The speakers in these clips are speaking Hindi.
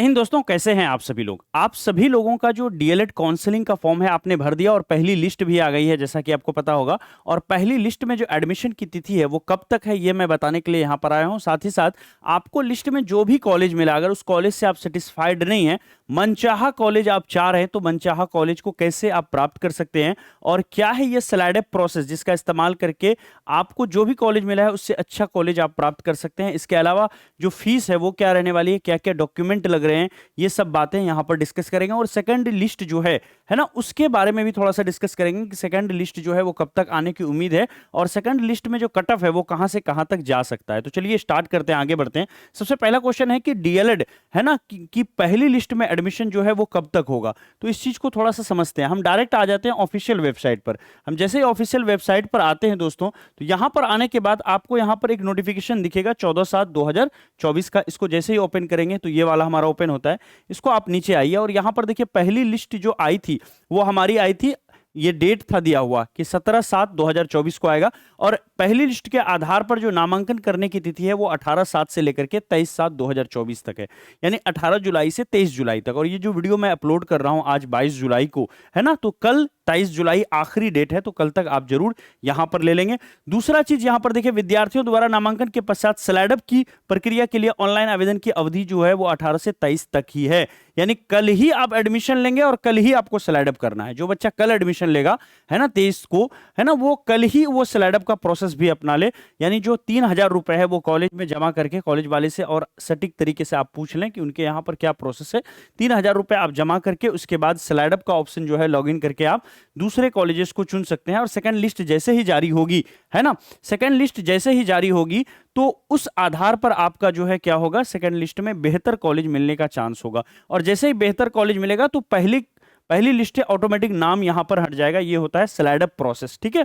इन दोस्तों, कैसे हैं आप सभी लोग। आप सभी लोगों का जो डीएलएड काउंसलिंग का फॉर्म है आपने भर दिया और पहली लिस्ट भी आ गई है, जैसा कि आपको पता होगा। और पहली लिस्ट में जो एडमिशन की तिथि है वो कब तक है ये मैं बताने के लिए यहाँ पर आया हूँ। साथ ही साथ आपको लिस्ट में जो भी कॉलेज मिला, अगर उस कॉलेज से आप सेटिस्फाइड नहीं है, मनचाहा कॉलेज आप चाह रहे हैं, तो मनचाहा कॉलेज को कैसे आप प्राप्त कर सकते हैं और क्या है ये स्लाइड प्रोसेस जिसका इस्तेमाल करके आपको जो भी कॉलेज मिला है उससे अच्छा कॉलेज आप प्राप्त कर सकते हैं। इसके अलावा जो फीस है वो क्या रहने वाली है, क्या क्या डॉक्यूमेंट लग रहे हैं, ये सब बातें यहां पर डिस्कस करेंगे। और सेकंड लिस्ट जो है ना, उसके बारे में भी थोड़ा सा डिस्कस करेंगे कि सेकंड लिस्ट जो है वो कब तक आने की उम्मीद है और सेकंड लिस्ट में जो कट ऑफ है वो कहां से कहां तक जा सकता है। तो चलिए स्टार्ट करते हैं, आगे बढ़ते हैं। सबसे पहला क्वेश्चन है कि डीएलएड है ना कि पहली लिस्ट में एडमिशन जो है वो कब तक होगा। तो इस चीज को थोड़ा सा समझते हैं। हम डायरेक्ट आ जाते हैं ऑफिशियल वेबसाइट पर। हम जैसे ही ऑफिशियल वेबसाइट पर आते हैं दोस्तों, तो यहां पर आने के बाद आपको यहां पर एक नोटिफिकेशन दिखेगा 14/7/2024 का। इसको जैसे ही ओपन करेंगे तो ये वाला हमारा ओपन होता है। इसको आप नीचे आइए और यहां पर देखिए पहली लिस्ट जो आई थी वो हमारी आई थी, ये डेट था दिया हुआ कि 17/7/2024 को आएगा। और पहली लिस्ट के आधार पर जो नामांकन करने की तिथि है वो 18/7 से लेकर के 23/7/2024 तक है, यानी 18 जुलाई से 23 जुलाई तक। और ये जो वीडियो मैं अपलोड कर रहा हूं आज 22 जुलाई को, है ना, तो कल 23 जुलाई आखिरी डेट है, तो कल तक आप जरूर यहां पर ले लेंगे। दूसरा चीज यहां पर देखिए, विद्यार्थियों द्वारा नामांकन के पश्चात स्लाइडअप की प्रक्रिया के लिए ऑनलाइन आवेदन की अवधि जो है वो 18 से 23 तक ही है, यानी कल ही आप एडमिशन लेंगे और कल ही आपको स्लाइडअप करना है। जो बच्चा कल एडमिशन लेगा, है ना, 23 को, है ना, वो कल ही वो स्लाइडअप का प्रोसेस भी अपना ले। यानी जो 3,000 रुपए है वो कॉलेज में जमा करके कॉलेज वाले से और सटीक तरीके से आप पूछ लें कि उनके यहाँ पर क्या प्रोसेस है। 3,000 रुपए आप जमा करके उसके बाद स्लाइडअप का ऑप्शन जो है लॉगिन करके आप दूसरे कॉलेजेस को चुन सकते हैं। और सेकंड लिस्ट जैसे ही जारी होगी, है ना, सेकंड लिस्ट जैसे ही जारी होगी तो उस आधार पर आपका जो है क्या होगा, सेकंड लिस्ट में बेहतर कॉलेज मिलने का चांस होगा। और जैसे ही बेहतर कॉलेज मिलेगा तो पहली लिस्ट है ऑटोमेटिक नाम यहां पर हट जाएगा। ये होता है स्लाइडअप प्रोसेस, ठीक है।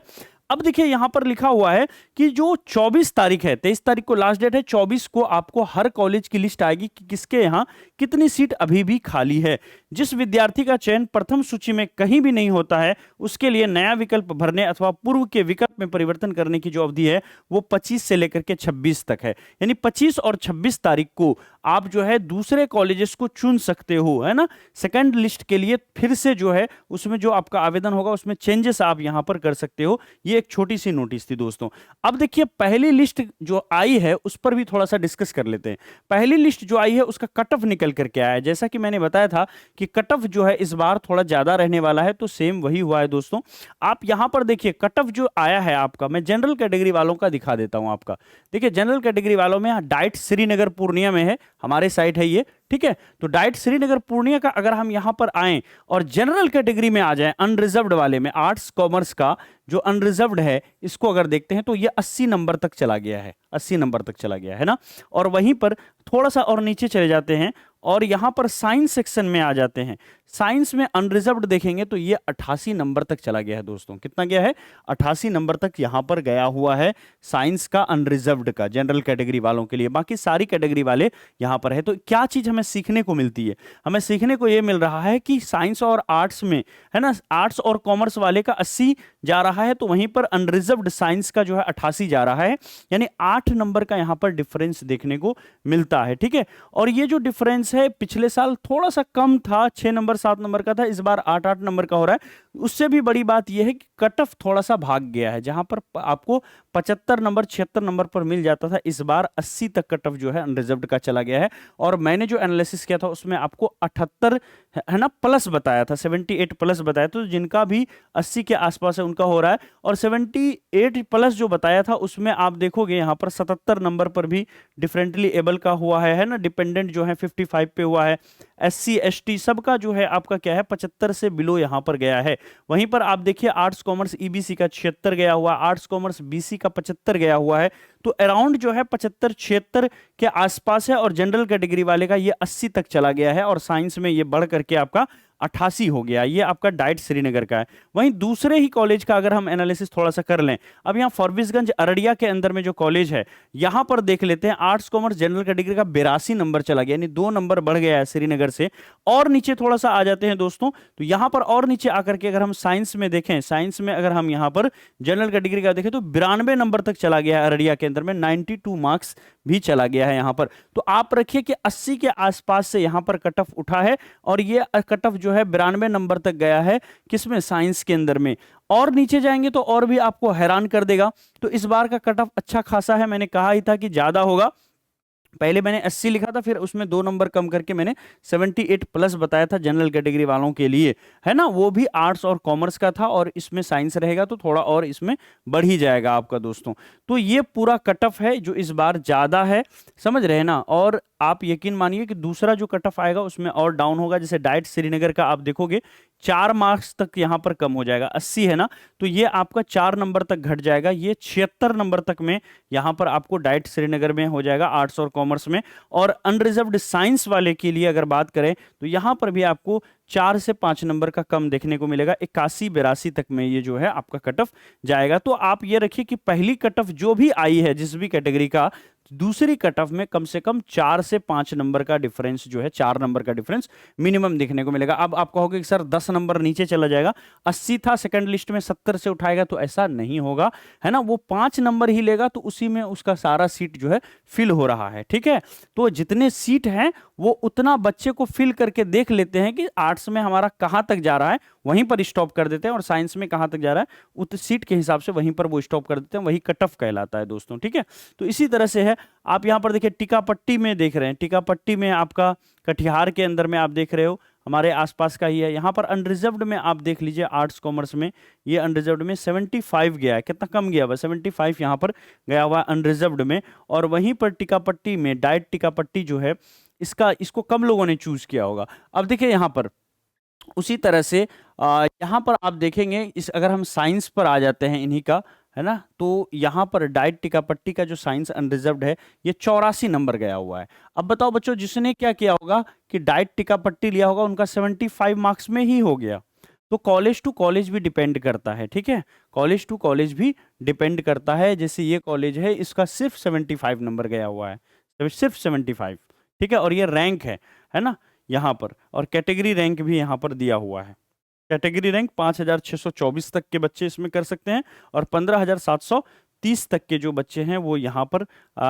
अब देखिए यहां पर लिखा हुआ है कि जो 24 तारीख है, 23 तारीख को लास्ट डेट है, 24 को आपको हर कॉलेज की लिस्ट आएगी कि किसके यहां कितनी सीट अभी भी खाली है। जिस विद्यार्थी का चयन प्रथम सूची में कहीं भी नहीं होता है उसके लिए नया विकल्प भरने अथवा पूर्व के विकल्प में परिवर्तन करने की जो अवधि है वो 25 से लेकर के 26 तक है। यानी 25 और 26 तारीख को आप जो है दूसरे कॉलेजेस को चुन सकते हो, है ना, सेकंड लिस्ट के लिए। फिर से जो है उसमें जो आपका आवेदन होगा उसमें चेंजेस आप यहां पर कर सकते हो। ये एक छोटी सी नोटिस थी दोस्तों। अब देखिए पहली लिस्ट जो आई है उस पर भी थोड़ा सा डिस्कस कर लेते हैं। पहली लिस्ट जो आई है उसका कट ऑफ निकल करके आया है। जैसा कि मैंने बताया था कि कट ऑफ जो है इस बार थोड़ा ज्यादा रहने वाला है, तो सेम वही हुआ है दोस्तों। आप यहां पर देखिए कट ऑफ जो आया है आपका, मैं जनरल कैटेगरी वालों का दिखा देता हूं आपका। देखिए जनरल कैटेगरी वालों में डाइट श्रीनगर पूर्णिया में है, हमारे साइट है ये, ठीक है। तो डाइट श्रीनगर पूर्णिया का अगर हम यहां पर आए और जनरल कैटेगरी में आ जाए, अनरिजर्व्ड वाले में, आर्ट्स कॉमर्स का जो अनरिजर्व्ड है इसको अगर देखते हैं तो ये 80 नंबर तक चला गया है, 80 नंबर तक चला गया है ना। और वहीं पर थोड़ा सा और नीचे चले जाते हैं और यहां पर साइंस सेक्शन में आ जाते हैं। साइंस में अनरिजर्व्ड देखेंगे तो ये 88 नंबर तक चला गया है दोस्तों। कितना गया है? 88 नंबर तक यहां पर गया हुआ है साइंस का, अनरिजर्व्ड का, जनरल कैटेगरी वालों के लिए। बाकी सारी कैटेगरी वाले यहां पर है। तो क्या चीज हमें सीखने को मिलती है? हमें सीखने को यह मिल रहा है कि साइंस और आर्ट्स में, है ना, आर्ट्स और कॉमर्स वाले का 80 जा रहा है, तो वहीं पर अनरिजर्व्ड साइंस का जो है 88 जा रहा है, यानी 8 नंबर का यहां पर डिफरेंस देखने को मिलता है, ठीक है। और ये जो डिफरेंस है पिछले साल थोड़ा सा कम था, 6 नंबर 7 नंबर का था, इस बार 8-8 नंबर का हो रहा है। उससे भी बड़ी बात यह है कि कट ऑफ थोड़ा सा भाग गया है। जहां पर आपको 75 नंबर 76 नंबर पर मिल जाता था, इस बार 80 तक कट ऑफ जो है अनरिजर्व्ड का चला गया है। और मैंने जो एनालिसिस किया था उसमें आपको 78 है ना प्लस बताया था, 78 प्लस बताया, तो जिनका भी 80 के आसपास है उनका हो रहा है। और 78 प्लस जो बताया था उसमें आप देखोगे यहां पर 77 नंबर पर भी डिफरेंटली एबल का हुआ है ना, डिपेंडेंट जो है 55 पे हुआ है। SC ST सबका जो है आपका क्या है 75 से बिलो यहां पर गया है। वहीं पर आप देखिए आर्ट्स कॉमर्स EBC का 76 गया हुआ, आर्ट्स कॉमर्स BC का 75 गया हुआ है। तो अराउंड जो है 75-76 के आसपास है। और जनरल कैटेगरी वाले का ये 80 तक चला गया है और साइंस में ये बढ़ करके आपका 88 हो गया। ये आपका डाइट श्रीनगर का है। वहीं दूसरे ही कॉलेज का अगर हम एनालिसिस थोड़ा सा कर लें, अब यहाँ फॉरबिसगंज अररिया के अंदर में जो कॉलेज है यहां पर देख लेते हैं, आर्ट्स कॉमर्स जनरल कैटेगरी का 82 नंबर चला गया, यानी 2 नंबर बढ़ गया है श्रीनगर से। और नीचे थोड़ा सा आ जाते हैं दोस्तों, तो यहां पर और नीचे आकर के अगर हम साइंस में देखें, साइंस में अगर हम यहां पर जनरल कैटेगरी का देखें तो 92 नंबर तक चला गया है अररिया के अंदर में 92 मार्क्स भी चला गया है यहाँ पर। तो आप रखिए कि 80 के आसपास से यहाँ पर कट ऑफ उठा है और ये कट ऑफ जो है 92 नंबर तक गया है किसमें, साइंस के अंदर में। और नीचे जाएंगे तो और भी आपको हैरान कर देगा। तो इस बार का कट ऑफ अच्छा खासा है, मैंने कहा ही था कि ज्यादा होगा। पहले मैंने 80 लिखा था, फिर उसमें 2 नंबर कम करके मैंने 78 प्लस बताया था जनरल कैटेगरी वालों के लिए, है ना। वो भी आर्ट्स और कॉमर्स का था और इसमें साइंस रहेगा तो थोड़ा और इसमें बढ़ ही जाएगा आपका दोस्तों। तो ये पूरा कट ऑफ है जो इस बार ज्यादा है, समझ रहे हैं ना। और आप यकीन मानिए कि दूसरा जो कट ऑफ आएगा उसमें और डाउन होगा। जैसे डाइट श्रीनगर का आप देखोगे 4 मार्क्स तक यहां पर कम हो जाएगा, 80 है ना, तो ये आपका 4 नंबर तक घट जाएगा, ये 76 नंबर तक में यहां पर आपको डाइट श्रीनगर में हो जाएगा आर्ट्स और कॉमर्स में। और अनरिजर्व्ड साइंस वाले के लिए अगर बात करें तो यहां पर भी आपको 4 से 5 नंबर का कम देखने को मिलेगा, 81-82 तक में ये जो है आपका कट ऑफ जाएगा। तो आप ये रखिए कि पहली कट ऑफ जो भी आई है जिस भी कैटेगरी का, दूसरी कट ऑफ में कम से कम 4 से 5 नंबर का डिफरेंस जो है, 4 नंबर का डिफरेंस मिनिमम देखने को मिलेगा। अब आप कहोगे कि सर 10 नंबर नीचे चला जाएगा, 80 था सेकंड लिस्ट में 70 से उठाएगा, तो ऐसा नहीं होगा, है ना। वो 5 नंबर ही लेगा तो उसी में उसका सारा सीट जो है फिल हो रहा है, ठीक है। तो जितने सीट हैं वो उतना बच्चे को फिल करके देख लेते हैं कि आर्ट्स में हमारा कहां तक जा रहा है, वहीं पर स्टॉप कर देते हैं, और साइंस में कहां तक जा रहा है उस सीट के हिसाब से वहीं पर वो स्टॉप कर देते हैं, वही कट ऑफ कहलाता है दोस्तों, ठीक है। तो इसी तरह से है। आप यहां पर देखिए टीकापट्टी में देख रहे हैं, टीकापट्टी में आपका कटिहार के अंदर में आप देख रहे हो, हमारे आसपास का ही है। यहां पर अनरिजर्व्ड में आप देख लीजिए आर्ट्स कॉमर्स में, ये अनरिजर्व्ड में 75 गया है, कितना कम गया हुआ, 75 यहां पर गया हुआ अनरिजर्व्ड में। और वहीं पर टीकापट्टी में डाइट टीकापट्टी जो है इसको कम लोगों ने चूज किया होगा। अब देखिए यहां पर उसी तरह से यहाँ पर आप देखेंगे, इस अगर हम साइंस पर आ जाते हैं इन्हीं का, है ना, तो यहाँ पर डाइट टीकापट्टी का जो साइंस अनरिजर्व्ड है ये 84 नंबर गया हुआ है। अब बताओ बच्चों, जिसने क्या किया होगा कि डाइट टीकापट्टी लिया होगा उनका 75 मार्क्स में ही हो गया। तो कॉलेज टू कॉलेज भी डिपेंड करता है, ठीक है, कॉलेज टू कॉलेज भी डिपेंड करता है। जैसे ये कॉलेज है, इसका सिर्फ 75 नंबर गया हुआ है, सिर्फ 75, ठीक है। और ये रैंक है ना यहाँ पर, और कैटेगरी रैंक भी यहाँ पर दिया हुआ है। कैटेगरी रैंक 5624 तक के बच्चे इसमें कर सकते हैं, और 15730 तक के जो बच्चे हैं वो यहाँ पर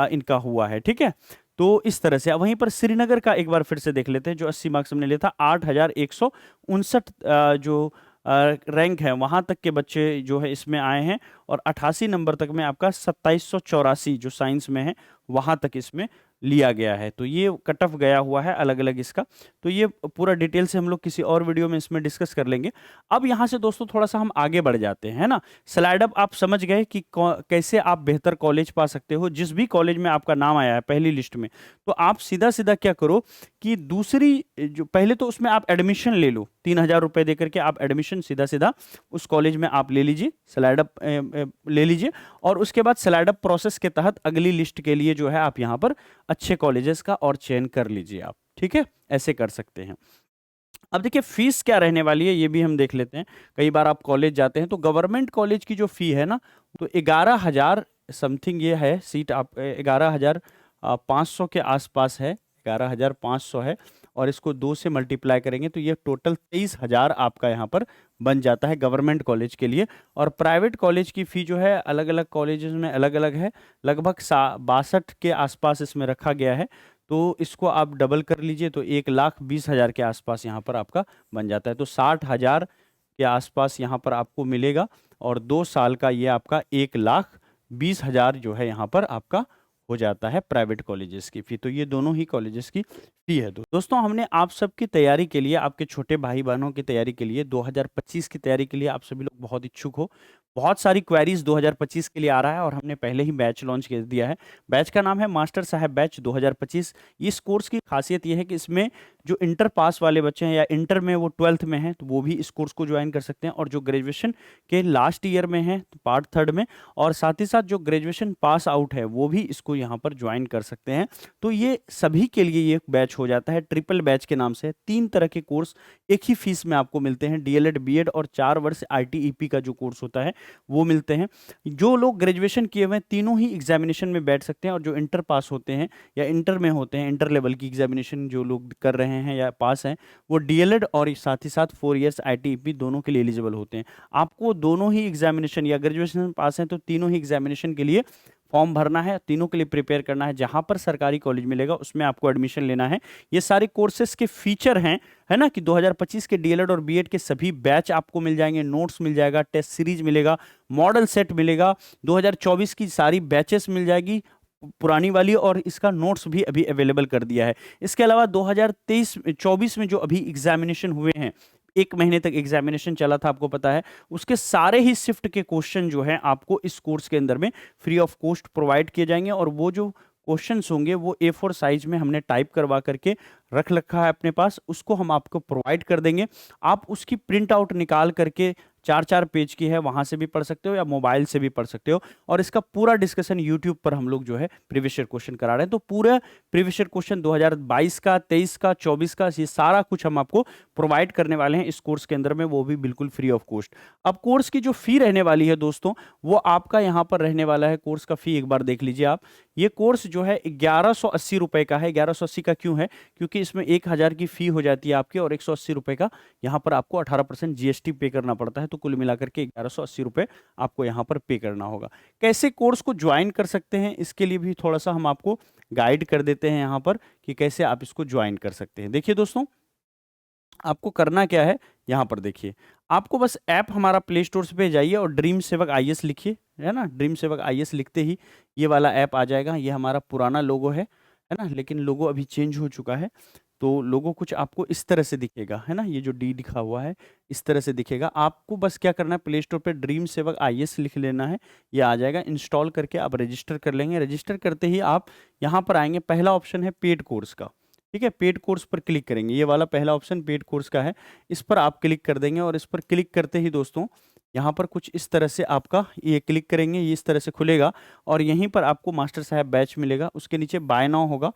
इनका हुआ है, ठीक है। तो इस तरह से। वहीं पर श्रीनगर का एक बार फिर से देख लेते हैं, जो 80 मार्क्स हमने लिया था, 8159 जो रैंक है वहां तक के बच्चे जो है इसमें आए हैं, और 88 नंबर तक में आपका 2784 जो साइंस में है वहां तक इसमें लिया गया है। तो ये कट ऑफ गया हुआ है अलग अलग इसका। तो ये पूरा डिटेल से हम लोग किसी और वीडियो में इसमें डिस्कस कर लेंगे। अब यहाँ से दोस्तों थोड़ा सा हम आगे बढ़ जाते हैं, है ना। स्लाइड अप आप समझ गए कि कैसे आप बेहतर कॉलेज पा सकते हो। जिस भी कॉलेज में आपका नाम आया है पहली लिस्ट में, तो आप सीधा सीधा क्या करो कि दूसरी जो पहले तो उसमें आप एडमिशन ले लो, 3000 रुपए देकर के आप एडमिशन सीधा सीधा उस कॉलेज में आप ले लीजिए, स्लाइड अप ले लीजिए, और उसके बाद स्लाइड अप प्रोसेस के तहत अगली लिस्ट के लिए जो है आप यहाँ पर अच्छे कॉलेजेस का और चयन कर लीजिए आप, ठीक है, ऐसे कर सकते हैं। अब देखिए फीस क्या रहने वाली है ये भी हम देख लेते हैं। कई बार आप कॉलेज जाते हैं तो गवर्नमेंट कॉलेज की जो फी है ना, तो 11,000 समथिंग ये है सीट, आप 11,500 के आसपास है, 11,500 है, और इसको 2 से मल्टीप्लाई करेंगे तो ये टोटल 23,000 आपका यहाँ पर बन जाता है गवर्नमेंट कॉलेज के लिए। और प्राइवेट कॉलेज की फ़ी जो है अलग अलग कॉलेजेस में अलग अलग है, लगभग 62 के आसपास इसमें रखा गया है। तो इसको आप डबल कर लीजिए तो 1,20,000 के आसपास यहाँ पर आपका बन जाता है। तो 60,000 के आसपास यहाँ पर आपको मिलेगा, और 2 साल का ये आपका 1,20,000 जो है यहाँ पर आपका हो जाता है प्राइवेट कॉलेजेस की फ़ी। तो ये दोनों ही कॉलेजेस की फ़ी है। दोस्तों हमने आप सबकी तैयारी के लिए, आपके छोटे भाई बहनों की तैयारी के लिए, 2025 की तैयारी के लिए आप सभी लोग बहुत इच्छुक हो, बहुत सारी क्वेरीज 2025 के लिए आ रहा है, और हमने पहले ही बैच लॉन्च कर दिया है। बैच का नाम है मास्टर साहब बैच 2025। इस कोर्स की खासियत यह है कि इसमें जो इंटर पास वाले बच्चे हैं या इंटर में वो 12th में हैं तो वो भी इस कोर्स को ज्वाइन कर सकते हैं, और जो ग्रेजुएशन के लास्ट ईयर में है तो पार्ट 3rd में, और साथ ही साथ जो ग्रेजुएशन पास आउट है वो भी इसको यहाँ पर ज्वाइन कर सकते हैं। तो ये सभी के लिए ये बैच हो जाता है, ट्रिपल बैच के नाम से। 3 तरह के कोर्स एक ही फीस में आपको मिलते हैं, डीएलएड बीएड और 4 वर्ष आईटीईपी का जो कोर्स होता है वो मिलते हैं। जो लोग ग्रेजुएशन किए हुए हैं तीनों ही एग्जामिनेशन में बैठ सकते हैं, और जो इंटर पास होते हैं या इंटर में होते हैं, इंटर लेवल की एग्जामिनेशन जो लोग कर रहे हैं या पास हैं, वो डीएलएड और साथ ही साथ 4 इयर्स आईटीईपी दोनों के लिए एलिजिबल होते हैं। आपको दोनों ही एग्जामिनेशन या ग्रेजुएशन पास हैं तो तीनों ही एग्जामिनेशन के लिए फॉर्म भरना है, तीनों के लिए प्रिपेयर करना है। जहां पर सरकारी कॉलेज मिलेगा उसमें आपको एडमिशन लेना है। ये सारे कोर्सेज के फीचर हैं, है ना, कि 2025 के डीएलएड और बीएड के सभी बैच आपको मिल जाएंगे, नोट्स मिल जाएगा, टेस्ट सीरीज मिलेगा, मॉडल सेट मिलेगा, 2024 की सारी बैचेस मिल जाएगी पुरानी वाली, और इसका नोट्स भी अभी अवेलेबल कर दिया है। इसके अलावा 2023-24 में जो अभी एग्जामिनेशन हुए हैं, 1 महीने तक एग्जामिनेशन चला था, आपको पता है, उसके सारे ही शिफ्ट के क्वेश्चन जो हैं आपको इस कोर्स के अंदर में फ्री ऑफ कॉस्ट प्रोवाइड किए जाएंगे। और वो जो क्वेश्चंस होंगे वो A4 साइज में हमने टाइप करवा करके रख रखा है अपने पास, उसको हम आपको प्रोवाइड कर देंगे। आप उसकी प्रिंट आउट निकाल करके 4-4 पेज की है, वहां से भी पढ़ सकते हो या मोबाइल से भी पढ़ सकते हो। और इसका पूरा डिस्कशन यूट्यूब पर हम लोग जो है प्रीवियस ईयर क्वेश्चन करा रहे हैं। तो पूरा प्रीवियस ईयर क्वेश्चन 2022 का, 23 का, 24 का, ये सारा कुछ हम आपको प्रोवाइड करने वाले हैं इस कोर्स के अंदर में, वो भी बिल्कुल फ्री ऑफ कॉस्ट। अब कोर्स की जो फी रहने वाली है दोस्तों, वो आपका यहाँ पर रहने वाला है। कोर्स का फी एक बार देख लीजिए आप। ये कोर्स जो है 1180 रुपए का है। 1180 का क्यों है? क्योंकि इसमें 1000 की फी हो जाती है आपकी, और 180 रुपए का यहाँ पर आपको 18% जीएसटी पे करना पड़ता है। तो कुल मिलाकर के 1180 रुपए आपको यहाँ पर पे करना होगा। कैसे कोर्स को ज्वाइन कर सकते हैं, इसके लिए भी थोड़ा सा हम आपको गाइड कर देते हैं यहाँ पर कि कैसे आप इसको ज्वाइन कर सकते हैं। देखिए दोस्तों, आपको करना क्या है, यहाँ पर देखिए, आपको बस ऐप हमारा प्ले स्टोर पे जाइए और ड्रीम सेवक आईएएस लिखिए, है ना। ड्रीम सेवक आईएएस लिखते ही ये वाला ऐप आ जाएगा। ये हमारा पुराना लोगो है ना, लेकिन लोगो अभी चेंज हो चुका है। तो लोगो कुछ आपको इस तरह से दिखेगा, है ना, ये जो डी लिखा हुआ है इस तरह से दिखेगा। आपको बस क्या करना है, प्ले स्टोर पे ड्रीम सेवक आईएएस लिख लेना है, ये आ जाएगा। इंस्टॉल करके आप रजिस्टर कर लेंगे। रजिस्टर करते ही आप यहाँ पर आएंगे, पहला ऑप्शन है पेड कोर्स का, ठीक है। पेड कोर्स पर क्लिक करेंगे, ये वाला पहला ऑप्शन पेड कोर्स का है, इस पर आप क्लिक कर देंगे। और इस पर क्लिक करते ही दोस्तों यहाँ पर कुछ इस तरह से आपका ये क्लिक करेंगे, ये इस तरह से खुलेगा। और यहीं पर आपको मास्टर साहब बैच मिलेगा, उसके नीचे बाय नाउ होगा।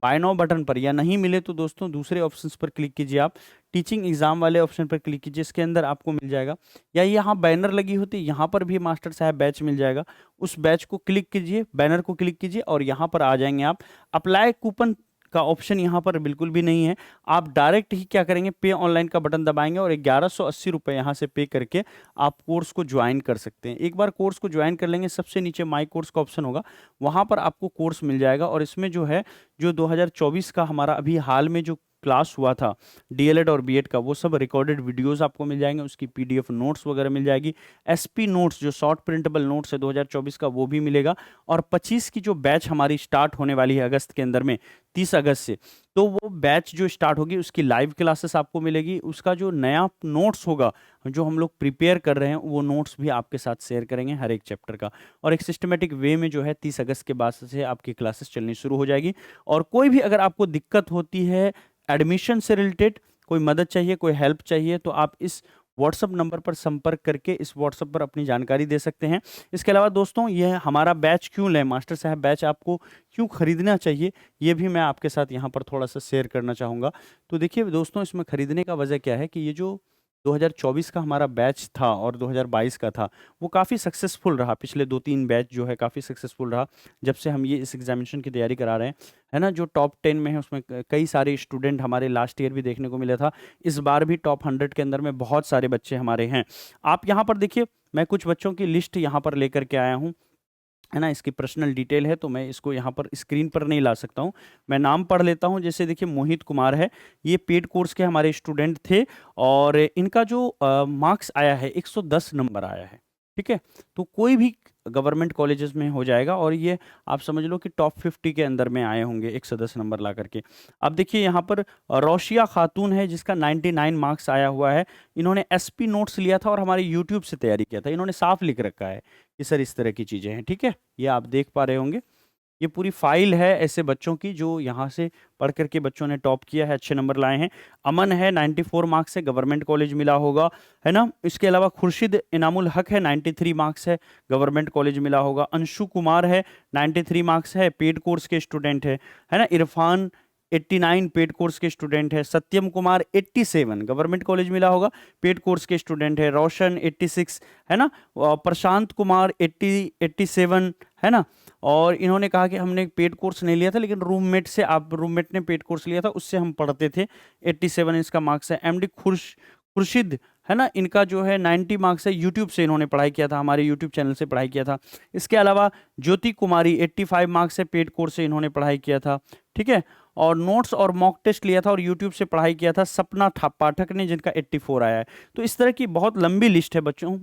बाय नाउ बटन पर या नहीं मिले तो दोस्तों दूसरे ऑप्शंस पर क्लिक कीजिए, आप टीचिंग एग्जाम वाले ऑप्शन पर क्लिक कीजिए, इसके अंदर आपको मिल जाएगा। या यहाँ बैनर लगी होती है, यहाँ पर भी मास्टर साहब बैच मिल जाएगा, उस बैच को क्लिक कीजिए, बैनर को क्लिक कीजिए और यहाँ पर आ जाएंगे आप। अप्लाई कूपन का ऑप्शन यहाँ पर बिल्कुल भी नहीं है। आप डायरेक्ट ही क्या करेंगे, पे ऑनलाइन का बटन दबाएंगे और 1180 रुपये यहाँ से पे करके आप कोर्स को ज्वाइन कर सकते हैं। एक बार कोर्स को ज्वाइन कर लेंगे, सबसे नीचे माई कोर्स का ऑप्शन होगा, वहाँ पर आपको कोर्स मिल जाएगा। और इसमें जो है, जो 2024 का हमारा अभी हाल में जो क्लास हुआ था डीएलएड और बीएड का, वो सब रिकॉर्डेड वीडियोस आपको मिल जाएंगे, उसकी पीडीएफ नोट्स वगैरह मिल जाएगी। एसपी नोट्स जो शॉर्ट प्रिंटेबल नोट्स है 2024 का, वो भी मिलेगा। और 25 की जो बैच हमारी स्टार्ट होने वाली है अगस्त के अंदर में, 30 अगस्त से, तो वो बैच जो स्टार्ट होगी उसकी लाइव क्लासेस आपको मिलेगी। उसका जो नया नोट्स होगा जो हम लोग प्रिपेयर कर रहे हैं, वो नोट्स भी आपके साथ शेयर करेंगे हर एक चैप्टर का। और एक सिस्टमेटिक वे में जो है 30 अगस्त के बाद से आपकी क्लासेस चलनी शुरू हो जाएगी। और कोई भी अगर आपको दिक्कत होती है एडमिशन से रिलेटेड, कोई मदद चाहिए, कोई हेल्प चाहिए, तो आप इस व्हाट्सअप नंबर पर संपर्क करके इस व्हाट्सअप पर अपनी जानकारी दे सकते हैं। इसके अलावा दोस्तों, यह हमारा बैच क्यों लें, मास्टर साहब बैच आपको क्यों खरीदना चाहिए, ये भी मैं आपके साथ यहाँ पर थोड़ा सा शेयर करना चाहूँगा। तो देखिए दोस्तों, इसमें खरीदने का वजह क्या है कि ये जो 2024 का हमारा बैच था और 2022 का था, वो काफ़ी सक्सेसफुल रहा। पिछले 2-3 बैच जो है काफ़ी सक्सेसफुल रहा, जब से हम ये इस एग्जामिनेशन की तैयारी करा रहे हैं, है ना। जो टॉप 10 में है उसमें कई सारे स्टूडेंट हमारे लास्ट ईयर भी देखने को मिला था। इस बार भी टॉप 100 के अंदर में बहुत सारे बच्चे हमारे हैं। आप यहाँ पर देखिए, मैं कुछ बच्चों की लिस्ट यहाँ पर लेकर के आया हूँ, है ना। इसकी पर्सनल डिटेल है तो मैं इसको यहाँ पर स्क्रीन पर नहीं ला सकता हूँ, मैं नाम पढ़ लेता हूँ। जैसे देखिए, मोहित कुमार है, ये पेड कोर्स के हमारे स्टूडेंट थे और इनका जो मार्क्स आया है 110 नंबर आया है, ठीक है। तो कोई भी गवर्नमेंट कॉलेजेस में हो जाएगा और ये आप समझ लो कि टॉप 50 के अंदर में आए होंगे 110 नंबर ला करके। अब देखिए यहाँ पर रोशिया खातून है जिसका 99 मार्क्स आया हुआ है। इन्होंने एसपी नोट्स लिया था और हमारे यूट्यूब से तैयारी किया था। इन्होंने साफ लिख रखा है कि सर इस तरह की चीज़ें हैं, ठीक है। ये आप देख पा रहे होंगे, ये पूरी फाइल है ऐसे बच्चों की जो यहाँ से पढ़ करके बच्चों ने टॉप किया है, अच्छे नंबर लाए हैं। अमन है, 94 मार्क्स से, गवर्नमेंट कॉलेज मिला होगा, है ना। इसके अलावा खुर्शीद इनामुल हक है, 93 मार्क्स है, गवर्नमेंट कॉलेज मिला होगा। अंशु कुमार है, 93 मार्क्स है, पेड कोर्स के स्टूडेंट है ना। इरफान 89 पेड कोर्स के स्टूडेंट है। सत्यम कुमार 87 गवर्नमेंट कॉलेज मिला होगा, पेड कोर्स के स्टूडेंट है। रोशन 86, है ना। प्रशांत कुमार 87, है ना। और इन्होंने कहा कि हमने पेड कोर्स नहीं लिया था, लेकिन रूममेट से, आप रूममेट ने पेड कोर्स लिया था, उससे हम पढ़ते थे। 87 इसका मार्क्स है। एमडी खुर्शीद है ना, इनका जो है 90 मार्क्स है, यूट्यूब से इन्होंने पढ़ाई किया था, हमारे यूट्यूब चैनल से पढ़ाई किया था। इसके अलावा ज्योति कुमारी 85 मार्क्स से पेड कोर्स से इन्होंने पढ़ाई किया था, ठीक है। और नोट्स और मॉक टेस्ट लिया था और यूट्यूब से पढ़ाई किया था सपना पाठक ने, जिनका 84 आया है। तो इस तरह की बहुत लंबी लिस्ट है बच्चों,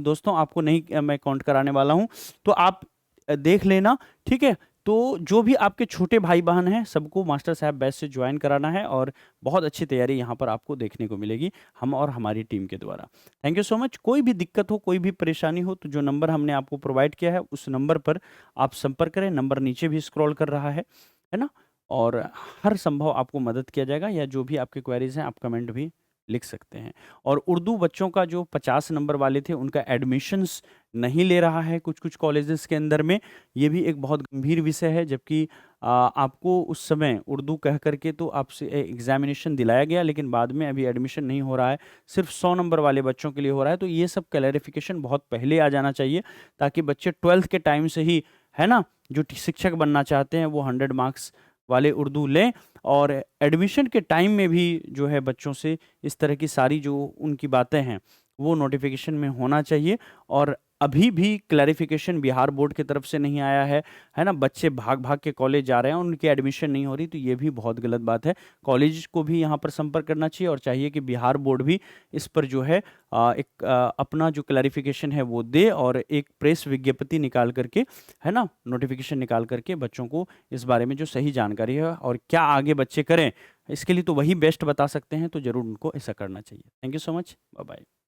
दोस्तों आपको नहीं मैं काउंट कराने वाला हूँ, तो आप देख लेना, ठीक है। तो जो भी आपके छोटे भाई बहन हैं सबको मास्टर साहब बैच से ज्वाइन कराना है, और बहुत अच्छी तैयारी यहाँ पर आपको देखने को मिलेगी हम और हमारी टीम के द्वारा। Thank you so much. कोई भी दिक्कत हो, कोई भी परेशानी हो, तो जो नंबर हमने आपको प्रोवाइड किया है उस नंबर पर आप संपर्क करें। नंबर नीचे भी स्क्रॉल कर रहा है ना। और हर संभव आपको मदद किया जाएगा, या जो भी आपके क्वेरीज हैं आप कमेंट भी लिख सकते हैं। और उर्दू बच्चों का जो 50 नंबर वाले थे उनका एडमिशन्स नहीं ले रहा है कुछ कुछ कॉलेजेस के अंदर में। ये भी एक बहुत गंभीर विषय है, जबकि आपको उस समय उर्दू कह करके तो आपसे एग्जामिनेशन दिलाया गया, लेकिन बाद में अभी एडमिशन नहीं हो रहा है, सिर्फ 100 नंबर वाले बच्चों के लिए हो रहा है। तो ये सब क्लैरिफिकेशन बहुत पहले आ जाना चाहिए, ताकि बच्चे 12th के टाइम से ही, है ना, जो शिक्षक बनना चाहते हैं वो 100 मार्क्स वाले उर्दू लें। और एडमिशन के टाइम में भी जो है बच्चों से इस तरह की सारी जो उनकी बातें हैं वो नोटिफिकेशन में होना चाहिए। और अभी भी क्लैरिफिकेशन बिहार बोर्ड की तरफ से नहीं आया है ना। बच्चे भाग भाग के कॉलेज जा रहे हैं, उनकी एडमिशन नहीं हो रही, तो ये भी बहुत गलत बात है। कॉलेज को भी यहाँ पर संपर्क करना चाहिए, और चाहिए कि बिहार बोर्ड भी इस पर जो है अपना जो क्लैरिफिकेशन है वो दे, और एक प्रेस विज्ञप्ति निकाल करके, है ना, नोटिफिकेशन निकाल करके बच्चों को इस बारे में जो सही जानकारी है और क्या आगे बच्चे करें, इसके लिए तो वही बेस्ट बता सकते हैं, तो ज़रूर उनको ऐसा करना चाहिए। Thank you so much, bye bye.